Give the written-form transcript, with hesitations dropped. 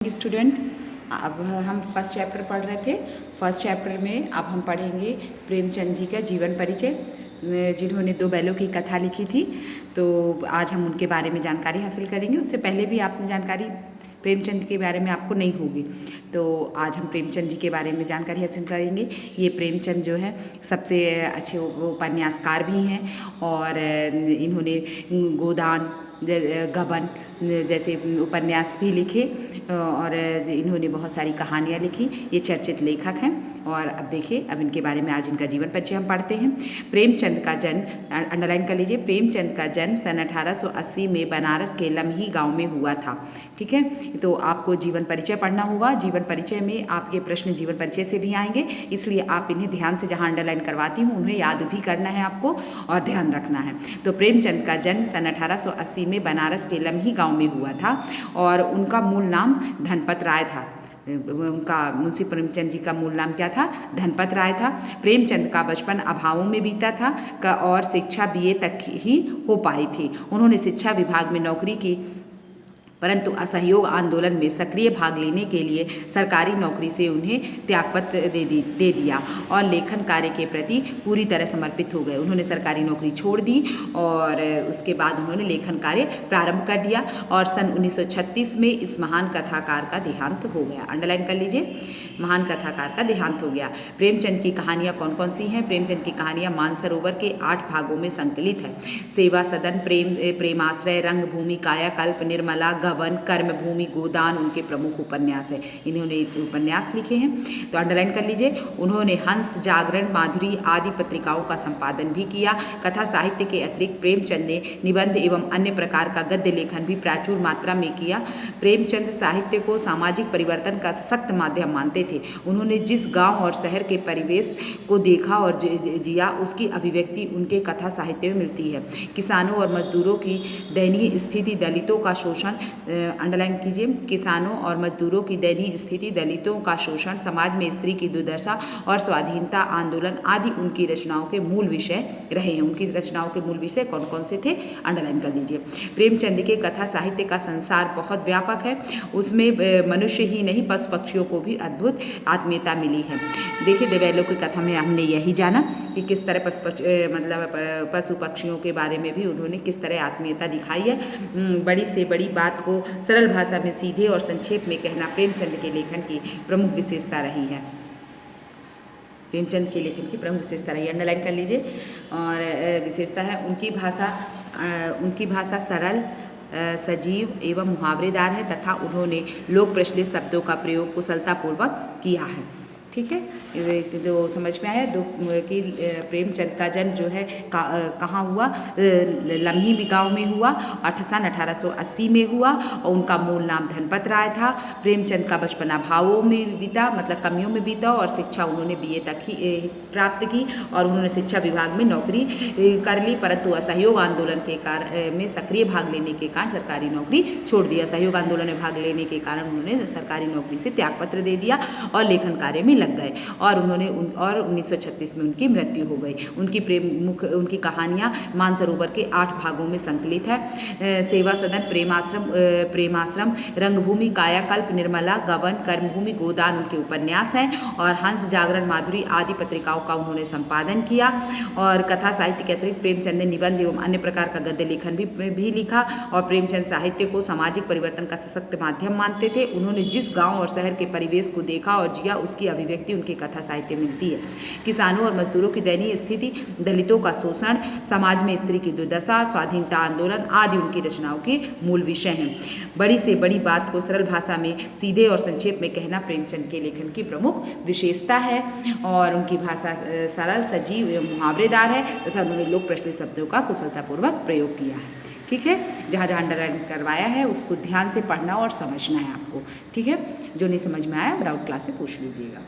Student, अब हम first chapter पढ़ रहे थे। फर्स्ट चैप्टर में अब हम पढ़ेंगे प्रेमचंद जी का जीवन परिचय, जिन्होंने दो बैलों की कथा लिखी थी। तो आज हम उनके बारे में जानकारी हासिल करेंगे। उससे पहले भी आपने जानकारी प्रेमचंद के बारे में आपको नहीं होगी, तो आज हम प्रेमचंद जी के बारे में जानकारी हासिल करेंगे। ये प्रेमचंद जो है सबसे अच्छे उपन्यासकार भी हैं और इन्होंने गोदान, गबन जैसे उपन्यास भी लिखे और इन्होंने बहुत सारी कहानियाँ लिखी। ये चर्चित लेखक हैं। और अब देखिए, अब इनके बारे में आज इनका जीवन परिचय हम पढ़ते हैं। प्रेमचंद का जन्म, अंडरलाइन कर लीजिए, प्रेमचंद का जन्म सन 1880 में बनारस के लम्ही गांव में हुआ था। ठीक है, तो आपको जीवन परिचय पढ़ना होगा। जीवन परिचय में आपके प्रश्न जीवन परिचय से भी आएंगे, इसलिए आप इन्हें ध्यान से, जहाँ अंडरलाइन करवाती हूँ उन्हें याद भी करना है आपको और ध्यान रखना है। तो प्रेमचंद का जन्म सन 1880 में बनारस के लम्ही गांव में हुआ था और उनका मूल नाम धनपत राय था। उनका, मुंशी प्रेमचंद जी का मूल नाम क्या था? धनपत राय था। प्रेमचंद का बचपन अभावों में बीता था और शिक्षा बीए तक ही हो पाई थी। उन्होंने शिक्षा विभाग में नौकरी की, परंतु असहयोग आंदोलन में सक्रिय भाग लेने के लिए सरकारी नौकरी से उन्हें त्यागपत्र दे दिया और लेखन कार्य के प्रति पूरी तरह समर्पित हो गए। उन्होंने सरकारी नौकरी छोड़ दी और उसके बाद उन्होंने लेखन कार्य प्रारंभ कर दिया और सन 1936 में इस महान कथाकार का देहांत हो गया। अंडरलाइन कर लीजिए, महान कथाकार का देहांत हो गया। प्रेमचंद की कहानियाँ कौन कौन सी हैं? प्रेमचंद की कहानियाँ मानसरोवर के 8 भागों में संकलित है। सेवा सदन, प्रेमाश्रय, रंगभूमि, कायाकल्प, निर्मला, गबन, कर्मभूमि, गोदान उनके प्रमुख उपन्यास है। इन्होंने उपन्यास लिखे हैं, तो अंडरलाइन कर लीजिए। उन्होंने हंस, जागरण, माधुरी आदि पत्रिकाओं का संपादन भी किया। कथा साहित्य के अतिरिक्त प्रेमचंद ने निबंध एवं अन्य प्रकार का गद्य लेखन भी प्रचुर मात्रा में किया। प्रेमचंद साहित्य को सामाजिक परिवर्तन का सशक्त माध्यम मानते थे। उन्होंने जिस गांव और शहर के परिवेश को देखा और जिया, उसकी अभिव्यक्ति उनके कथा साहित्य में मिलती है। किसानों और मजदूरों की दयनीय स्थिति, दलितों का शोषण, अंडरलाइन कीजिए, किसानों और मजदूरों की दयनीय स्थिति, दलितों का शोषण, समाज में स्त्री की दुर्दशा और स्वाधीनता आंदोलन आदि उनकी रचनाओं के मूल विषय रहे हैं। उनकी रचनाओं के मूल विषय कौन कौन से थे? अंडरलाइन कर लीजिए। प्रेमचंद के कथा साहित्य का संसार बहुत व्यापक है। उसमें मनुष्य ही नहीं, पशु पक्षियों को भी अद्भुत आत्मीयता मिली है। देखिए, देवैलों की कथा में हमने यही जाना कि किस तरह पशु पक्षियों के बारे में भी उन्होंने किस तरह आत्मीयता दिखाई है। बड़ी से बड़ी बात को सरल भाषा में सीधे और संक्षेप में कहना प्रेमचंद के लेखन की प्रमुख विशेषता रही है। प्रेमचंद के लेखन की प्रमुख विशेषता रही है, अंडरलाइन कर लीजिए। और विशेषता है उनकी भाषा सरल, सजीव एवं मुहावरेदार है तथा उन्होंने लोक प्रचलित शब्दों का प्रयोग कुशलतापूर्वक किया है। ठीक है, जो समझ में आया कि प्रेमचंद का जन्म जो है कहाँ हुआ? लम्ही गांव में हुआ, सन 1880 में हुआ और उनका मूल नाम धनपत राय था। प्रेमचंद का बचपन अभावों में बीता, मतलब कमियों में बीता और शिक्षा उन्होंने बीए तक ही प्राप्त की और उन्होंने शिक्षा विभाग में नौकरी कर ली, परंतु असहयोग आंदोलन के कारण में सक्रिय भाग लेने के कारण सरकारी नौकरी छोड़ दिया। असहयोग आंदोलन में भाग लेने के कारण उन्होंने सरकारी नौकरी से त्यागपत्र दे दिया और लेखन कार्य में लग गए और 1936 में उनकी मृत्यु हो गई। उनकी कहानियाँ मानसरोवर के 8 भागों में संकलित है। सेवा सदन, प्रेमाश्रम, रंगभूमि, कायाकल्प, निर्मला, गबन, कर्मभूमि, गोदान उनके उपन्यास हैं और हंस, जागरण, माधुरी आदि पत्रिकाओं का उन्होंने संपादन किया। और कथा साहित्य के अतिरिक्त प्रेमचंद ने निबंध एवं अन्य प्रकार का गद्य लेखन भी लिखा और प्रेमचंद साहित्य को सामाजिक परिवर्तन का सशक्त माध्यम मानते थे। उन्होंने जिस गाँव और शहर के परिवेश को देखा और जिया, उसकी अभिव्यक्ति उनके कथा साहित्य में मिलती है। किसानों और मजदूरों की दयनीय स्थिति, दलितों का शोषण, समाज में स्त्री की दुर्दशा, स्वाधीनता आंदोलन आदि उनकी रचनाओं के मूल विषय हैं। बड़ी से बड़ी बात को सरल भाषा में सीधे और संक्षेप में कहना प्रेमचंद के लेखन की प्रमुख विशेषता है और उनकी भाषा सरल, सजीव एवं मुहावरेदार है तथा उन्होंने लोक प्रचलित शब्दों का कुशलतापूर्वक प्रयोग किया है। ठीक है, जहाँ जहाँ अंडरलाइन करवाया है उसको ध्यान से पढ़ना और समझना है आपको। ठीक है, जो नहीं समझ में आया डाउट क्लास में पूछ लीजिएगा।